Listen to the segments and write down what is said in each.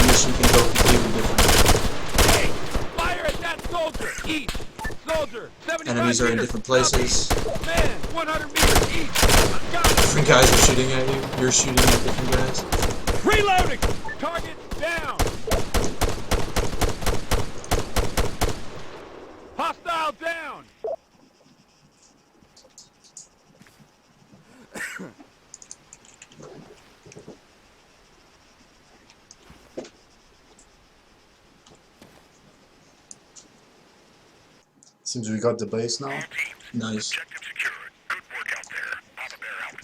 mission can go completely different. Hey, fire at that soldier! East! Soldier! 75 Enemies are in meters, different places. southeast. Man, 100 meters east! Got it. Different guys are shooting at you. You're shooting at different guys. Reloading! Target down! Hostile down! Seems we got the base now, Nice.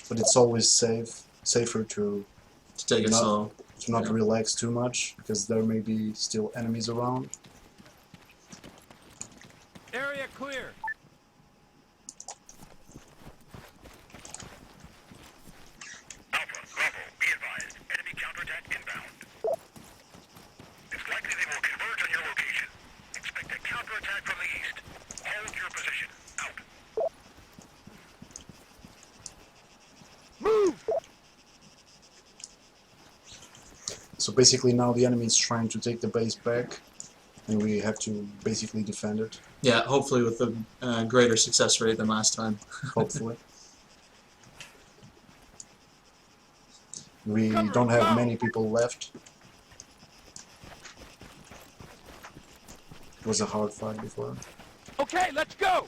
but it's always safer to Take it slow. not relax too much, because there may be still enemies around. Area clear! Alpha, Bravo, be advised. Enemy counterattack inbound. It's likely they will converge on your location. Expect a counterattack from the east. Hold your position. Out. Move! So basically now the enemy is trying to take the base back, and we have to basically defend it, Yeah, hopefully with a greater success rate than last time. hopefully. We don't have many people left. It was a hard fight before. Okay, let's go!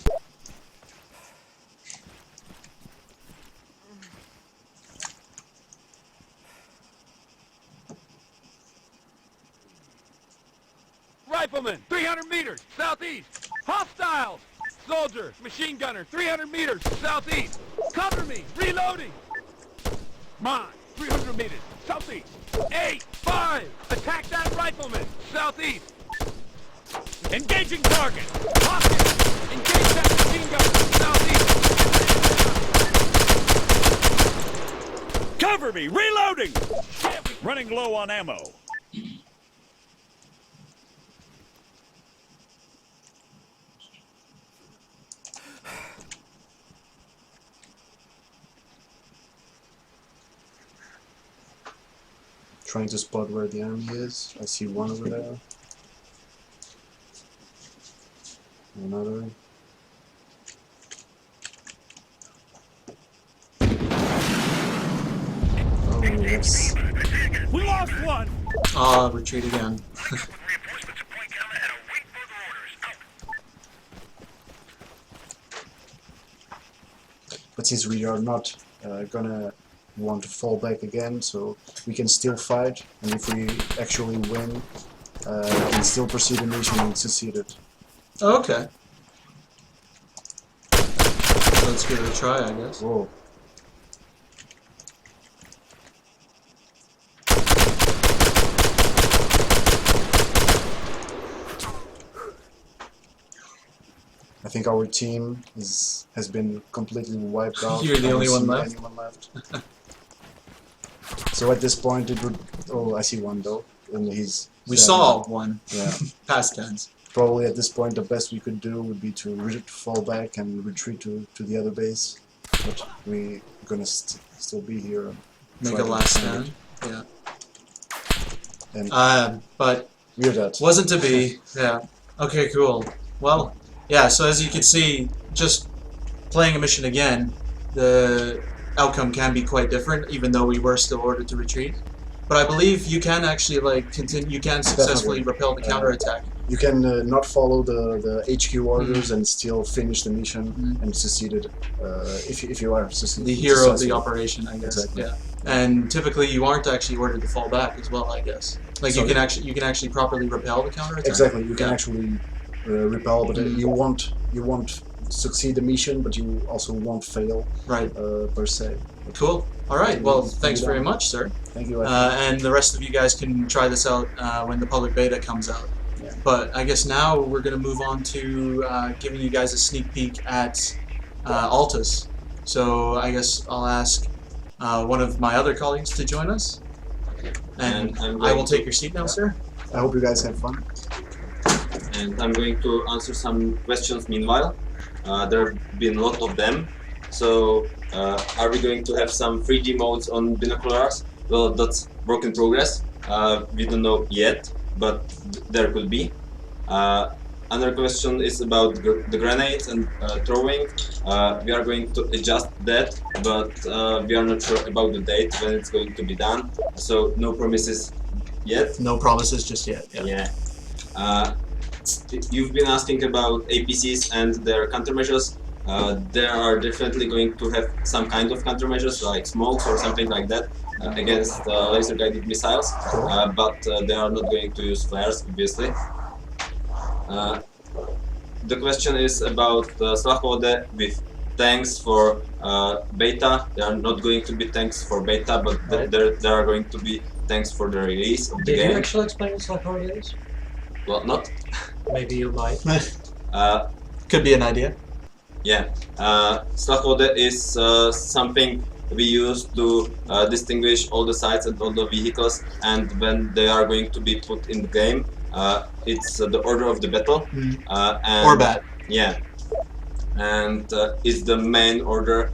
Rifleman, 300 meters, southeast. Hostiles! Soldier, machine gunner, 300 meters, southeast. Cover me, reloading! Mine, 300 meters, southeast. 8, 5, attack that rifleman, southeast. Engaging target. Hostage, engage that machine gunner, southeast. Cover me! Reloading! Shit, Running low on ammo. Trying to spot where the enemy is. I see one over there. Another. Oh, yes. We lost one! Ah, retreat again. Reinforcements at Point Gamma and await further orders. Out. But since we are not gonna want to fall back again, so we can still fight, and if we actually win, we can still proceed the mission and succeed it. Okay. Let's give it a try, I guess. Whoa. I think our team has been completely wiped out. You're the I don't only one see left? anyone left. So at this point it would... Oh, I see one though. And he's... We saw one. Yeah. Past tense. Probably at this point the best we could do would be to fall back and retreat to the other base. But we're gonna still be here. And Make try a to last defend stand. it. Yeah. And But we're dead. wasn't to be. Yeah. Okay, cool. Well, yeah, so as you can see, just playing a mission again, the outcome can be quite different, even though we were still ordered to retreat. But I believe you can actually, like, continue, you can successfully repel the counterattack. You can not follow the HQ orders and still finish the mission and succeed it if you are successful. The hero of the operation, I guess. Exactly. Yeah. And typically you aren't actually ordered to fall back as well, I guess. Like So you can actually properly repel the counterattack. Exactly, you can Yeah. actually repel, but you won't succeed the mission, but you also won't fail Right. per se. Cool. All right. Well, We'll thanks do very that. much, sir. Thank you. And the rest of you guys can try this out when the public beta comes out. Yeah. But I guess now we're going to move on to giving you guys a sneak peek at Altis. So I guess I'll ask one of my other colleagues to join us. And I will take your seat now, sir. I hope you guys have fun. And I'm going to answer some questions meanwhile. There have been a lot of them. So, are we going to have some 3D modes on binoculars? Well, that's work in progress. we don't know yet, but there could be. Another question is about the grenades and throwing. We are going to adjust that, but we are not sure about the date when it's going to be done. So no promises yet. No promises just yet. Yeah. Yeah. You've been asking about APCs and their countermeasures. They are definitely going to have some kind of countermeasures, like smokes or something like that, against laser-guided missiles. But they are not going to use flares, obviously. The question is about Slachode with tanks for beta. There are not going to be tanks for beta, but Right. there are going to be tanks for the release of the Did game. you actually explain what Submarine is? Well, not. Maybe you might. Could be an idea. Yeah. Slachode is something we use to distinguish all the sites and all the vehicles, and when they are going to be put in the game, it's the order of the battle. And Or bad. Yeah, and it's the main order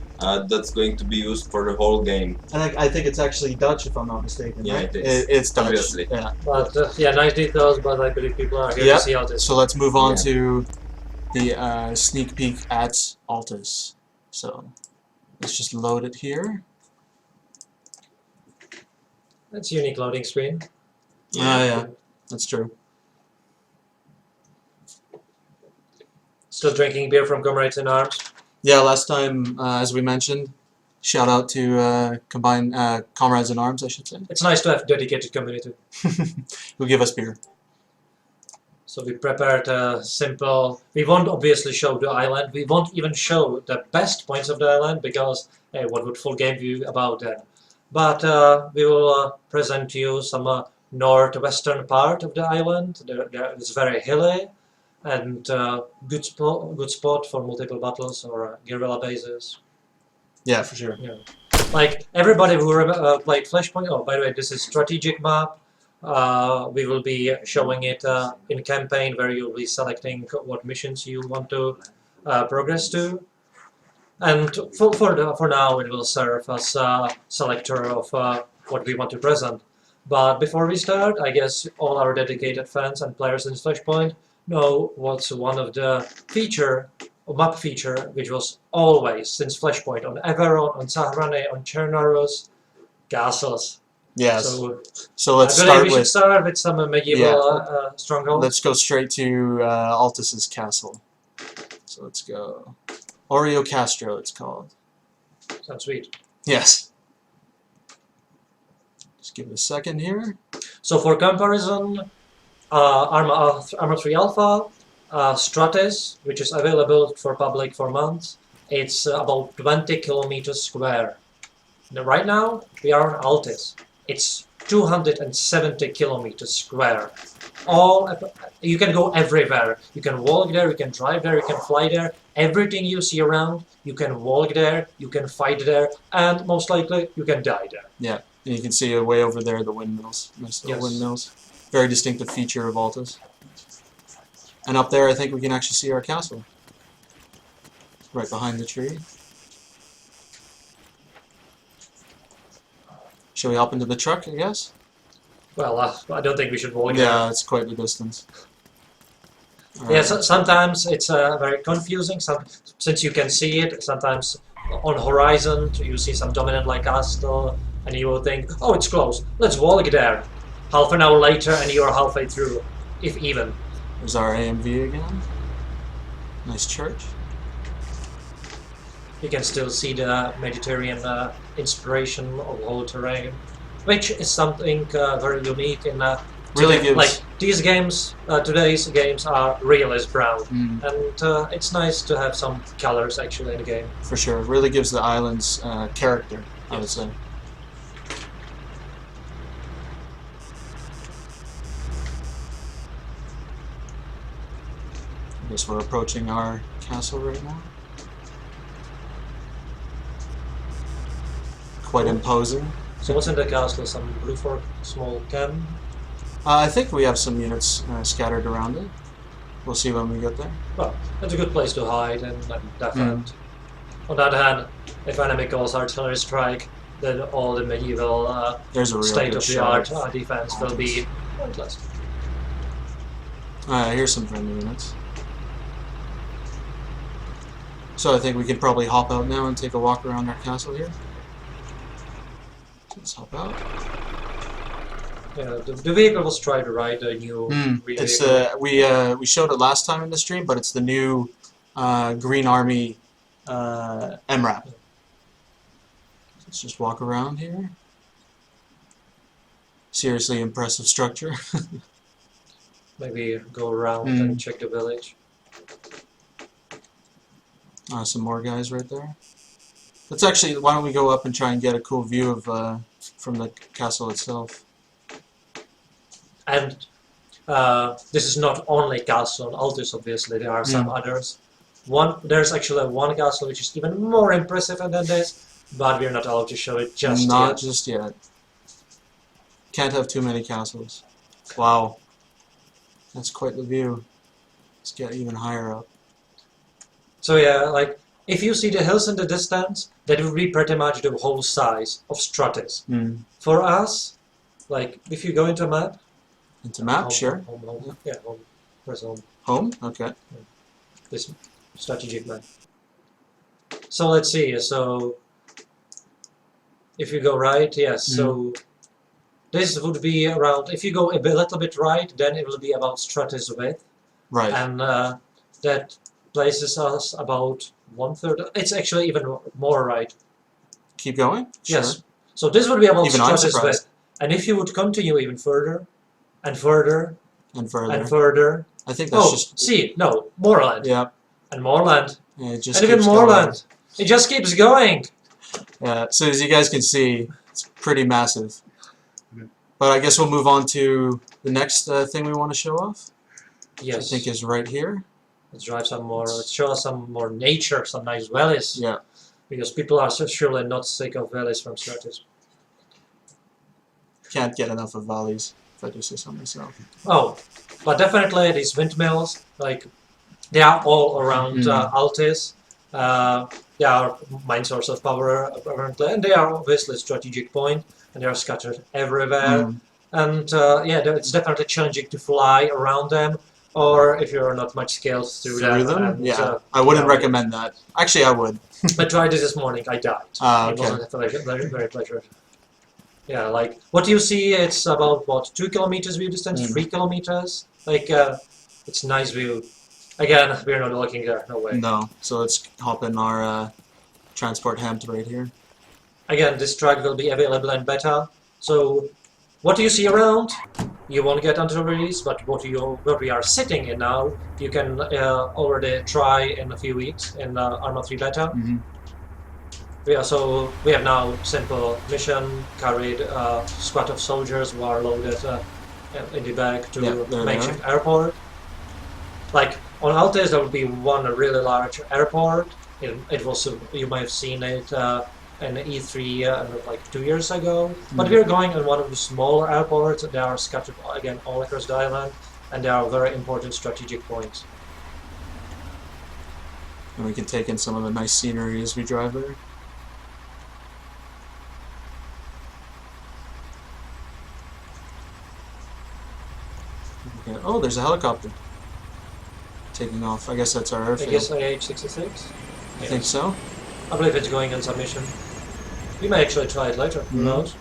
that's going to be used for the whole game. And I think it's actually Dutch, if I'm not mistaken. Yeah, right? it is. It's Dutch. Obviously. Yeah. But yeah, nice details, but I believe people are here Yep. to see how this. So let's move on Yeah. to the sneak peek at Altis. So let's just load it here. It's a unique loading screen. Yeah, that's true. Still drinking beer from Comrades in Arms. Yeah, last time, as we mentioned, shout out to Comrades in Arms, I should say, It's nice to have a dedicated community. who give us beer. So we prepared a simple. We won't obviously show the island. We won't even show the best points of the island because, hey, what would full game view about that? But we will present to you some northwestern part of the island. It's very hilly and good spot for multiple battles or guerrilla bases. Yeah, for sure. Yeah. Like everybody who played Flashpoint. Oh, by the way, this is strategic map. We will be showing it in campaign where you'll be selecting what missions you want to progress to. And for now it will serve as a selector of what we want to present. But before we start, I guess all our dedicated fans and players in Flashpoint know what's one of the map feature which was always since Flashpoint on Everon, on Sahrane, on Chernarus, castles. Yes. So I let's believe start we should with. start with some medieval strongholds. Let's go straight to Altis's castle. So let's go. Oreo Castro, it's called. Sounds sweet. Yes. Just give it a second here. So for comparison, Arma 3 Alpha, Stratus, which is available for public for months, it's about 20 kilometers square. Now, right now, we are on Altis. It's 270 kilometers square. You can go everywhere. You can walk there, you can drive there, you can fly there. Everything you see around, you can walk there, you can fight there, and most likely, you can die there. Yeah, and you can see way over there the windmills. Nice little Yes. windmills. Very distinctive feature of Altis. And up there, I think we can actually see our castle. Right behind the tree. Shall we hop into the truck, I guess? Well, I don't think we should walk Yeah, it's quite the distance. there. Yeah, sometimes it's very confusing. Since you can see it, sometimes on horizon you see some dominant-like castle, and you will think, "Oh, it's close. Let's walk there." Half an hour later, and you are halfway through, if even. There's our AMV again. Nice church. You can still see the Mediterranean inspiration of the whole terrain, which is something very unique in Really today. gives- Like these games, today's games are realist brown, Mm, and it's nice to have some colors actually in the game. for sure. Really gives the islands character, I would say. I guess we're approaching our castle right now. Quite imposing. So what's in the castle? Some blue fort, small camp. I think we have some units scattered around it. We'll see when we get there. Well, that's a good place to hide and defend. On the other hand, if enemy calls artillery strike, then all the medieval There's a real good state-of-the-art shot. defense will be pointless. Alright, here's some friendly units. So I think we could probably hop out now and take a walk around our castle here. Let's hop out. Yeah, the vehicle was trying to ride the new It's vehicle. we showed it last time in the stream, but it's the new Green Army MRAP. Let's just walk around here. Seriously impressive structure. Maybe go around and check the village. Some more guys right there. Let's actually, why don't we go up and try and get a cool view of from the castle itself. And this is not only castle on Altis, obviously, there are some others. There's actually one castle which is even more impressive than this, but we're not allowed to show it just Not yet. just yet. Can't have too many castles. Wow. That's quite the view. Let's get even higher up. So yeah, like, if you see the hills in the distance, that would be pretty much the whole size of Stratis. For us, like, if you go into a map... Into map, home, sure. Home. Yeah, home. Where's home? Home? Okay. This strategic map. So let's see, so... If you go right, yes, so... This would be around, if you go a little bit right, then it will be about Stratis width. Right. And that places us about 1/3. It's actually even more right. Keep going? Yes. Sure. So this would be about Even I'm Stratis surprised. width. And if you would continue even further, and further, And further. and further... I think that's Oh, just... see, no, more land. Yeah. And more land. Yeah, it just And even keeps more going. land. It just keeps going. Yeah, so as you guys can see, it's pretty massive. But I guess we'll move on to the next thing we want to show off. Yes. Which I think is right here. Let's drive some more, let's show us some more nature, some nice valleys. Yeah. Because people are so surely not sick of valleys from Stratis. Can't get enough of valleys, if I do say so myself. Oh, but definitely these windmills, like, they are all around Altis. They are main source of power, apparently, and they are obviously a strategic point, and they are scattered everywhere. And yeah, it's definitely challenging to fly around them, or if you're not much skilled through them. And, yeah, I wouldn't recommend that. Actually, I would. I tried it this morning, I died. It Okay. wasn't very pleasant. Yeah, like, what you see, it's about, what, 2 kilometers view distance, 3 kilometers? Like, it's nice view. Again, we're not looking there, no way. No, so let's hop in our transport Hampton right here. Again, this track will be available in beta, so what you see around, you won't get until release, but what we are sitting in now, you can already try in a few weeks in Arma 3 beta. So we have now simple mission, carried a squad of soldiers who are loaded in the back to makeshift airport. Like, on Altis there will be one really large airport. It was, you might have seen it in E3 like 2 years ago. But we're going in one of the smaller airports. They are scattered again all across the island, and they are very important strategic points. And we can take in some of the nice scenery as we drive there. Okay. Oh, there's a helicopter taking off. I guess that's our airfield. I guess IH-66? I think so. I believe it's going on some mission. We may actually try it later, who knows?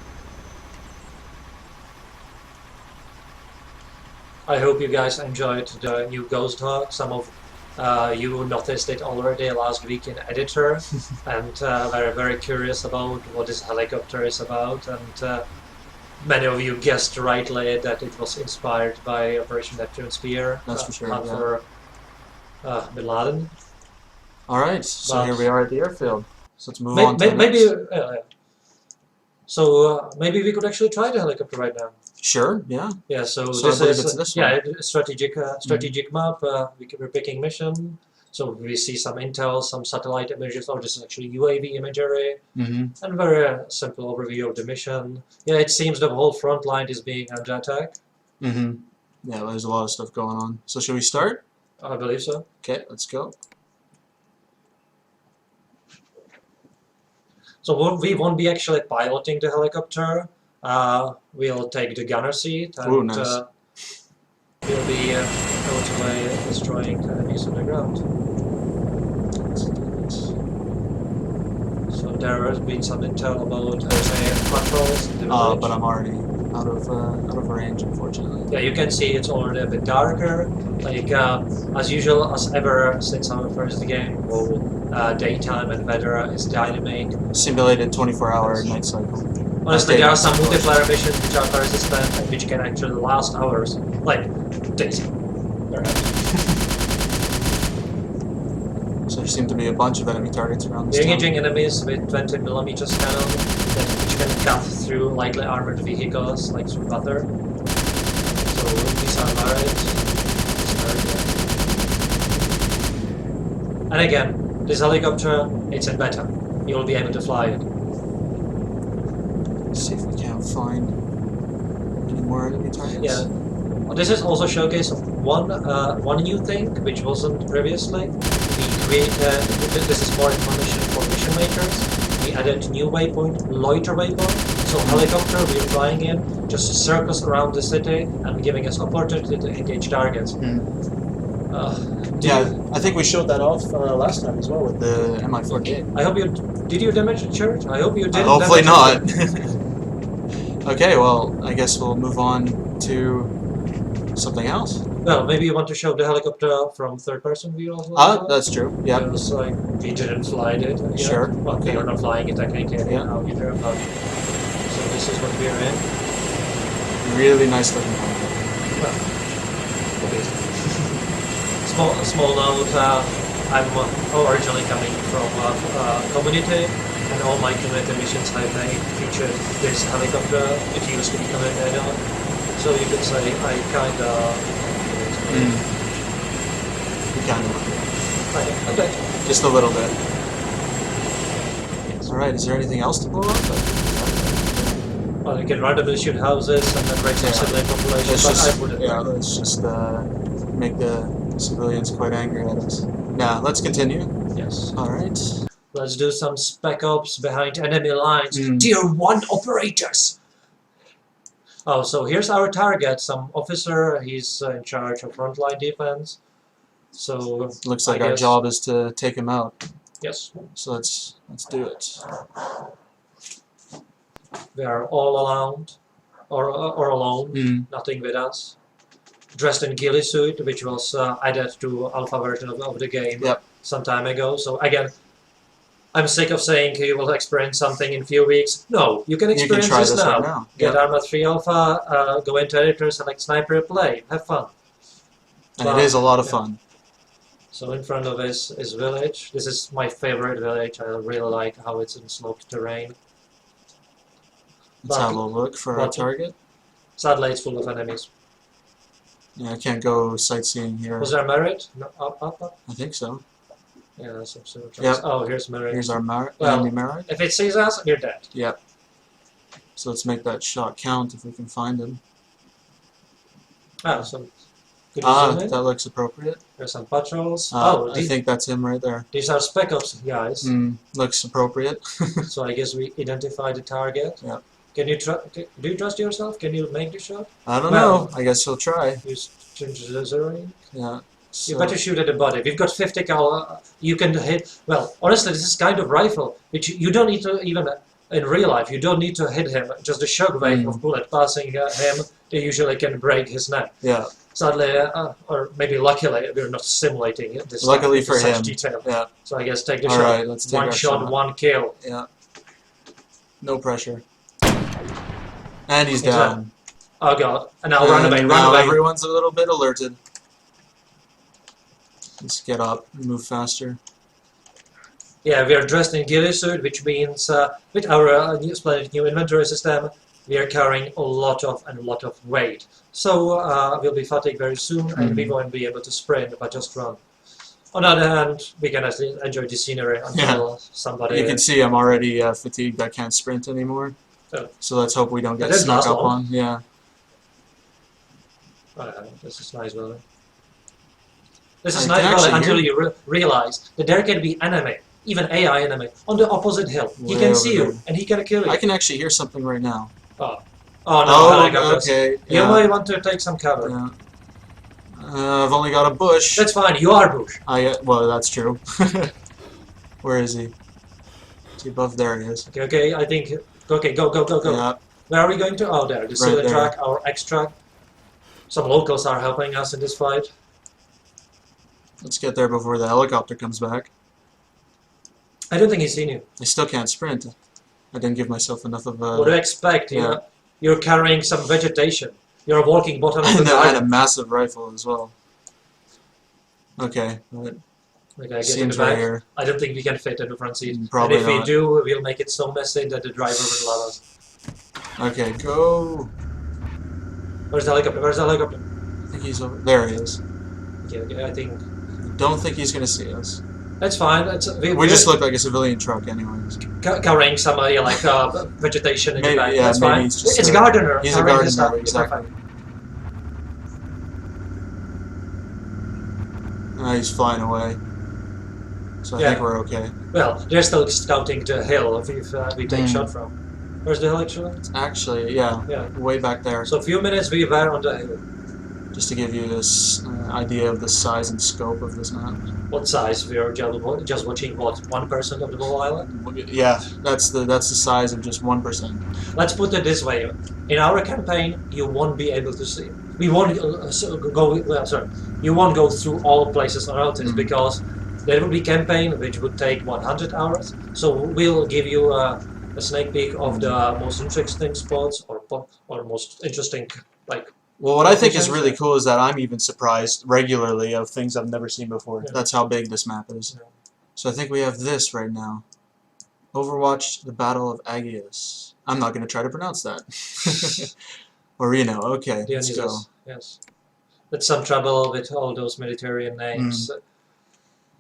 I hope you guys enjoyed the new Ghost Hawk. Some of you noticed it already last week in Editor, and were very curious about what this helicopter is about, and many of you guessed rightly that it was inspired by Operation Neptune Spear. That's for sure, Hunt yeah. for Bin Laden. Alright, so But- here we are at the airfield. So let's move on to the Maybe, next. so maybe we could actually try the helicopter right now. Sure, yeah. Yeah, so So I this believe is it's this yeah, one. a strategic map. We're picking mission, so we see some intel, some satellite images. Oh, this is actually UAV imagery, and very simple overview of the mission. Yeah, it seems the whole front line is being under attack. Yeah, there's a lot of stuff going on. So should we start? I believe so. Okay, let's go. So we won't be actually piloting the helicopter. We'll take the gunner seat and Ooh, nice. we'll be totally destroying enemies on the ground. So there has been some intel about patrols. in the village. But I'm already out of range, unfortunately. Yeah, you can see it's already a bit darker. Like as usual, as ever since our first game, well, daytime and weather is dynamic. Simulated 24-hour night cycle. Honestly, there are some Okay. multiplayer missions which are persistent and which can actually last hours, like days. Perhaps. So there seem to be a bunch of enemy targets around this We're town. engaging enemies with 20mm cannon which can cut through lightly armored vehicles like through butter. So these are married. And again, this helicopter, it's in beta. You'll be able to fly it. Let's see if we can find any more enemy targets. Yeah. Well, this is also a showcase of one new thing which wasn't previously. We created, this is more information for mission makers. We added new waypoint, loiter waypoint. So helicopter we're flying in just circles around the city and giving us opportunity to engage targets. Yeah, I think we showed that off last time as well with the Mi-48. I hope you did you damage the church? I hope you didn't. Hopefully damage not. Okay, well, I guess we'll move on to something else. Well, maybe you want to show the helicopter from third-person view as well. That's true. Yeah. Because like we didn't fly it. Yet. Sure. Well, we are not flying it technically Yeah. now either. But so this is what we're in. Really nice looking one. Well, obviously. Small note. I'm originally coming from community, and all my community missions I've made featured this helicopter. It used to be community add-on. So you could say I kinda. You kind of Okay. just a little bit. Alright, is there anything else to blow up? Well, you can randomly shoot houses and then break some civilian population, Let's but I just, wouldn't. yeah, let's just make the civilians quite angry at us. Now, let's continue. Yes. Alright. Let's do some Spec Ops behind enemy lines. Mm. Tier 1 operators! Oh, so here's our target, some officer, he's in charge of frontline defense. So, Looks like I our guess- job is to take him out. yes, So let's do it. we are all around, or alone, Mm. nothing with us. Dressed in ghillie suit, which was added to alpha version of the game Yep. some time ago. So again, I'm sick of saying you will experience something in a few weeks. No, you can You can experience try this this now. right now. Get Yep. Arma 3 Alpha, go into editor, select sniper, play, have fun. And it is a lot of fun. So in front of us is village. This is my favorite village. I really like how it's in sloped terrain. Let's have a look for our But- target. Sadly, it's full of enemies. Yeah, I can't go sightseeing here. Was there merit? No, up. I think so. Yeah, some sort of Yep. Oh, here's merit. Here's our Well- enemy Merit. If it sees us, you're dead. Yep. So let's make that shot count if we can find him. Ah, some. Could you zoom in? That looks appropriate. There's some patrols. I think that's him right there. These are Spec Ops guys. Looks appropriate. So I guess we identify the target. Yep. Can you do you trust yourself? Can you make the shot? I don't Well- know. I guess he'll try. Use change the zeroing. Yeah. You So, better shoot at the body. We've got 50 cal. You can hit. Well, honestly, this is kind of rifle which you don't need to even in real life. You don't need to hit him. Just the shockwave of bullet passing him. They usually can break his neck. yeah. Sadly, or maybe luckily, we're not simulating it. This Luckily time for with such him. detail. Yeah. So I guess take the All shot. right. Let's take One our shot, shot. one kill. Yeah. No pressure. And he's He's down. Oh god! And now run away! And Run now away! everyone's a little bit alerted. Let's get up and move faster. Yeah, we are dressed in ghillie suit, which means with our splendid new inventory system, we are carrying a lot of weight. So we'll be fatigued very soon, and we won't be able to sprint, but just run. On the other hand, we can actually enjoy the scenery until somebody. You can see I'm already fatigued. I can't sprint anymore. Oh. So let's hope we don't That get didn't snuck last up long. on. Yeah. This is nice, brother. This is I nice, can brother, actually until hear- you realize that there can be enemy even AI enemy, on the opposite hill. He Way can over see you, there. and he can kill you. I can actually hear something right now. Oh no, Oh, helicopters. okay. You Yeah. might want to take some cover. Yeah. I've only got a bush. That's fine, you are Bush. Well, that's true. Where is he? Is he above? There he is. Okay, I think... Okay, go. Yeah. Where are we going to? Oh, there. The civilian there. track, our X-track. Some locals are helping us in this fight. Let's get there before the helicopter comes back. I don't think he's seen you. I still can't sprint. I didn't give myself enough of a... What do you expect? yeah. You're carrying some vegetation. You're walking bottom of the and a garden. massive rifle as well. Okay. But Okay, get in seems the right back. here. I don't think we can fit in the front seat. Probably and if we not. do, we'll make it so messy that the driver will love us. Okay, go. Where's the helicopter? Where's the helicopter? I think he's over. There he is. Okay, I think... Don't think he's gonna see us. That's fine. We just look like a civilian truck, anyways. Carrying some vegetation in Maybe- the back. yeah, That's maybe fine. he's just It's a- gardener. he's a carrying his gardener, stuff. exactly. He's flying away. So I Yeah. think we're okay. Well, they're still scouting the hill if we take shot from. Where's the hill actually? Actually, yeah, Yeah. way back there. So a few minutes we were on the hill. Just to give you this idea of the size and scope of this map. What size? We are just watching what 1% of the whole island. Yeah, that's the size of just 1%. Let's put it this way: in our campaign, you won't be able to see. We won't go. Well, sorry, you won't go through all places on Altis because there will be campaign which would take 100 hours. So we'll give you a sneak peek of the most interesting spots or most interesting like. Well, what I think is really cool is that I'm even surprised regularly of things I've never seen before. Yeah. That's how big this map is. Yeah. So I think we have this right now. Overwatch the Battle of Agios. I'm not going to try to pronounce that. Or Reno. Okay, let's go. Dionysus, yes. That's some trouble with all those Mediterranean names.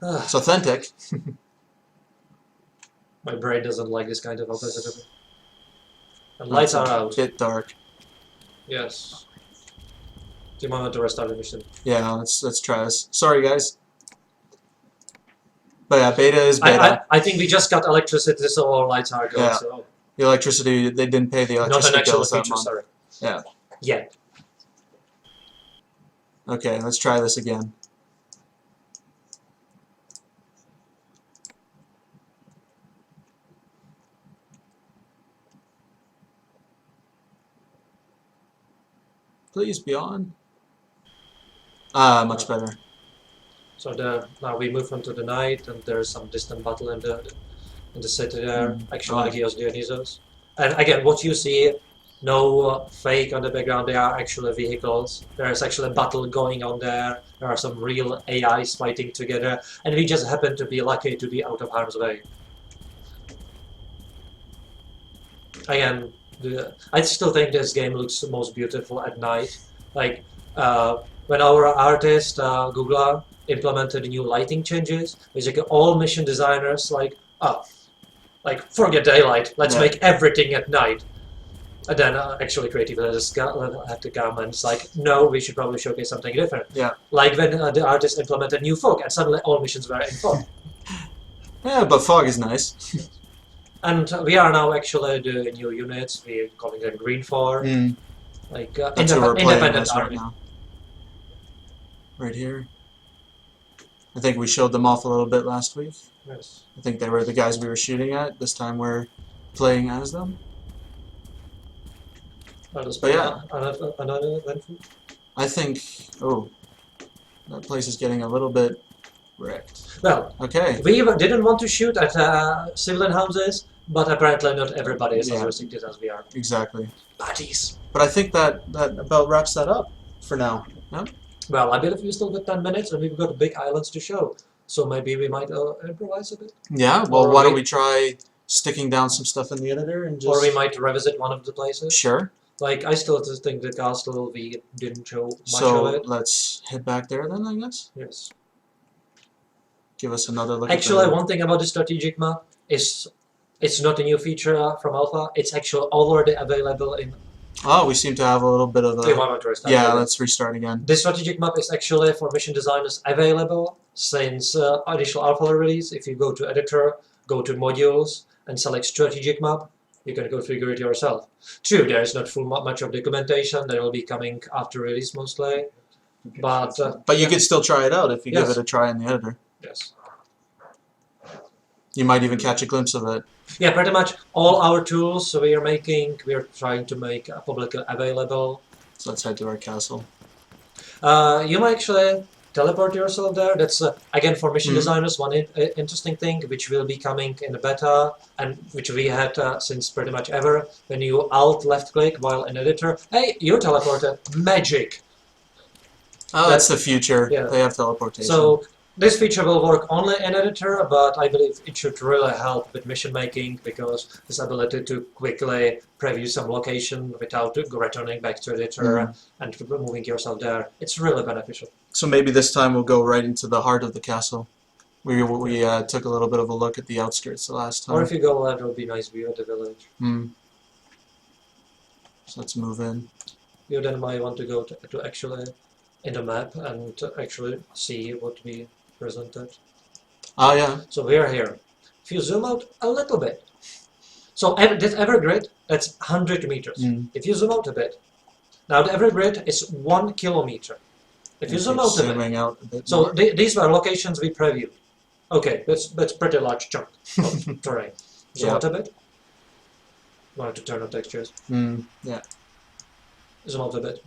It's authentic. My brain doesn't like this kind of opacity. And lights are out. Bit dark. Yes. Do you want to restart the mission? Yeah, let's try this. Sorry, guys. But yeah, beta is beta. I think we just got electricity, so our lights are good. Yeah. So The electricity, they didn't pay the not an electricity actual bills that feature, month. sorry. Yeah. Yeah. Okay, let's try this again. Please be on. Ah, much better. So now we move on to the night, and there's some distant battle in the city there. Actually, Agios Dionysos. And again, what you see, no fake on the background. They are actually vehicles. There's actually a battle going on there. There are some real AIs fighting together, and we just happen to be lucky to be out of harm's way. Again, I still think this game looks most beautiful at night. Like when our artist Googler implemented new lighting changes, basically all mission designers like forget daylight, let's make everything at night. And then actually creative editors have to come and it's like, no, we should probably showcase something different. Yeah. Like when the artist implemented new fog and suddenly all missions were in fog. Yeah, but fog is nice. And we are now actually the new units. We're calling them Green 4, like That's who we're playing independent as right army. now. Right here. I think we showed them off a little bit last week. Yes. I think they were the guys we were shooting at. This time we're playing as them. But yeah. Another eventful. I think... Oh. That place is getting a little bit wrecked. Well, Okay. we didn't want to shoot at civilian houses, but apparently not everybody is as restricted as we are. Exactly. Buddies. But I think that about wraps that up for now. No? Well, I believe we still got 10 minutes and we've got big islands to show. So maybe we might improvise a bit. Yeah, well, Or why don't we try sticking down some stuff in the editor and just... Or we might revisit one of the places. Sure. Like, I still just think the castle, we didn't show much So of it. let's head back there then, I guess. Yes. Give us another look Actually, at the... one thing about the strategic map is it's not a new feature from Alpha. It's actually already available in... Oh, we seem to have a little bit of Do you a... want to restart? Yeah, let's restart again. The strategic map is actually for mission designers available since initial alpha release. If you go to editor, go to modules, and select strategic map, you can configure it yourself. True, there is not much of documentation. That will be coming after release mostly, but But you yeah. could still try it out if you give Yes. it a try in the editor. Yes. You might even catch a glimpse of it. Yeah, pretty much all our tools we are trying to make publicly available. So let's head to our castle. You might actually teleport yourself there. That's again for mission designers one interesting thing which will be coming in the beta and which we had since pretty much ever. When you alt left click while in editor, hey, you're teleported. Magic. Oh, that's the future. Yeah. They have teleportation. So this feature will work only in editor, but I believe it should really help with mission making because this ability to quickly preview some location without returning back to editor and moving yourself there, it's really beneficial. So maybe this time we'll go right into the heart of the castle. We took a little bit of a look at the outskirts the last time. Or if you go left, it will be a nice view of the village. So let's move in. You then might want to go to actually in the map and actually see what we presented. Oh yeah. So we are here. If you zoom out a little bit, so this Evergrid, that's 100 meters. If you zoom out a bit, now the Evergrid is 1 kilometer. If you zoom out a bit, out a bit so these were locations we previewed. Okay, that's pretty large chunk of terrain. Zoom out a bit. Wanted to turn on textures. Yeah. Zoom out a bit.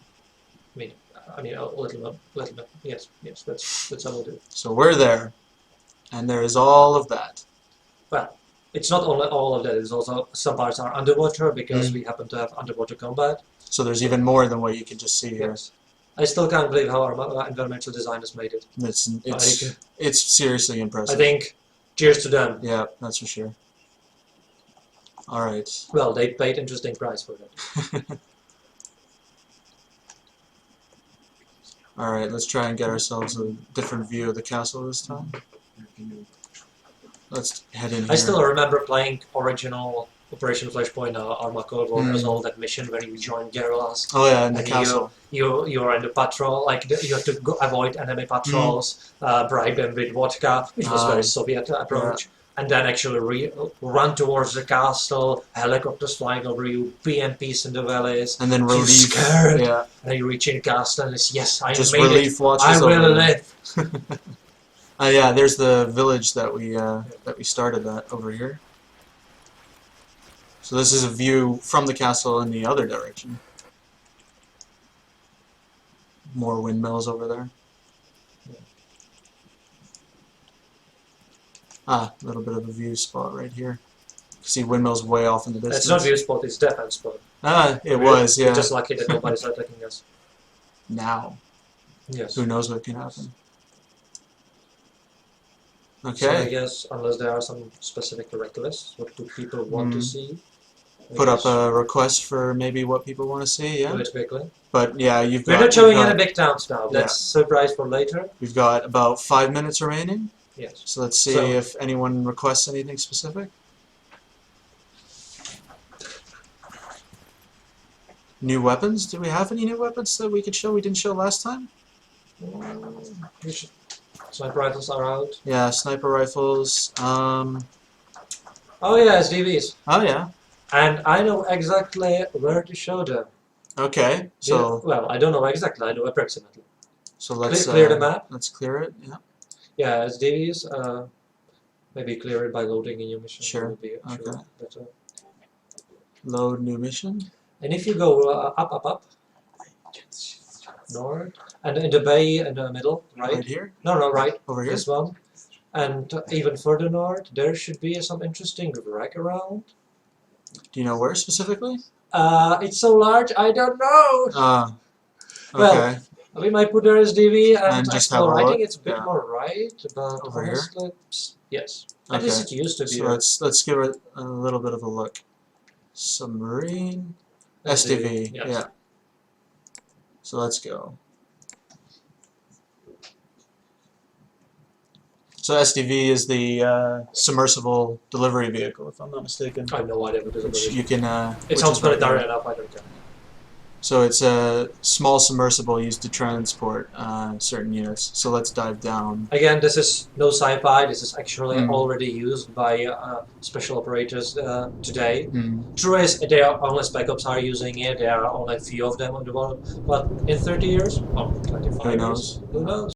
I mean, a little bit. Yes, that's how we'll do. So we're there, and there is all of that. Well, it's not only all of that. It's also some parts are underwater because we happen to have underwater combat. So there's even more than what you can just see here. Yes. I still can't believe how our environmental designers made it. It's seriously impressive. I think, cheers to them. Yeah, that's for sure. All right. Well, they paid interesting price for that. All right, let's try and get ourselves a different view of the castle this time. Let's head in here. I still remember playing original Operation Flashpoint Arma Cold War as all that mission where you join guerrillas. Oh yeah, in the and castle. You're in the patrol, like you have to avoid enemy patrols, bribe them with vodka, which was very Soviet approach. And then actually run towards the castle, helicopters flying over you, PMPs in the valleys, and then you're relief. scared, Yeah. and you reach in castle and it's, yes, I Just made relief it, watches I over will you. live. Yeah, there's the village that we started at over here. So this is a view from the castle in the other direction. More windmills over there. Ah, a little bit of a view spot right here. See windmills way off in the distance. It's not view spot, it's defense spot. Ah, it was, yeah. We're just lucky that nobody's attacking us. Now. Yes. Who knows what can happen. So I Okay. guess, unless there are some specific requests, what do people want to see? I Put up guess a request for maybe what people want to see, yeah? do it quickly. But yeah, you've We're got... not showing you've any got- big towns now. That's surprise for later. We've got about 5 minutes remaining. Yes. So let's see So- if anyone requests anything specific. New weapons? Do we have any new weapons that we could show we didn't show last time? Sniper rifles are out. Yeah, sniper rifles. Oh yeah, SDVs. Oh yeah. And I know exactly where to show them. Okay. So Well, I don't know exactly, I know approximately. let's clear the map. Let's clear it. Yeah. Yeah, SDVs, maybe clear it by loading a new mission. Sure. Would be actually Okay. better. Load new mission. And if you go up, north, and in the bay in the middle, right? here. No, right. Over here. This one. And even further north, there should be some interesting wreck around. Do you know where specifically? It's so large, I don't know. Okay. Well, we might put our SDV and just have a I look, think it's a bit yeah. more right, but Over here? honestly, yes. At least it used to be. So let's give it a little bit of a look. Submarine. SDV. yes. Yeah. So let's go. So SDV is the submersible delivery vehicle, if I'm not mistaken. I have no idea what this Which is. you can. It which sounds is right military there. enough, I don't care. So it's a small submersible used to transport certain units. So let's dive down. Again, this is no sci-fi. This is actually Mm. already used by special operators today. Hmm. True is, there are only Spec Ops are using it. There are only a few of them on the world. But in 30 years, oh, 25 Who years, knows? who knows?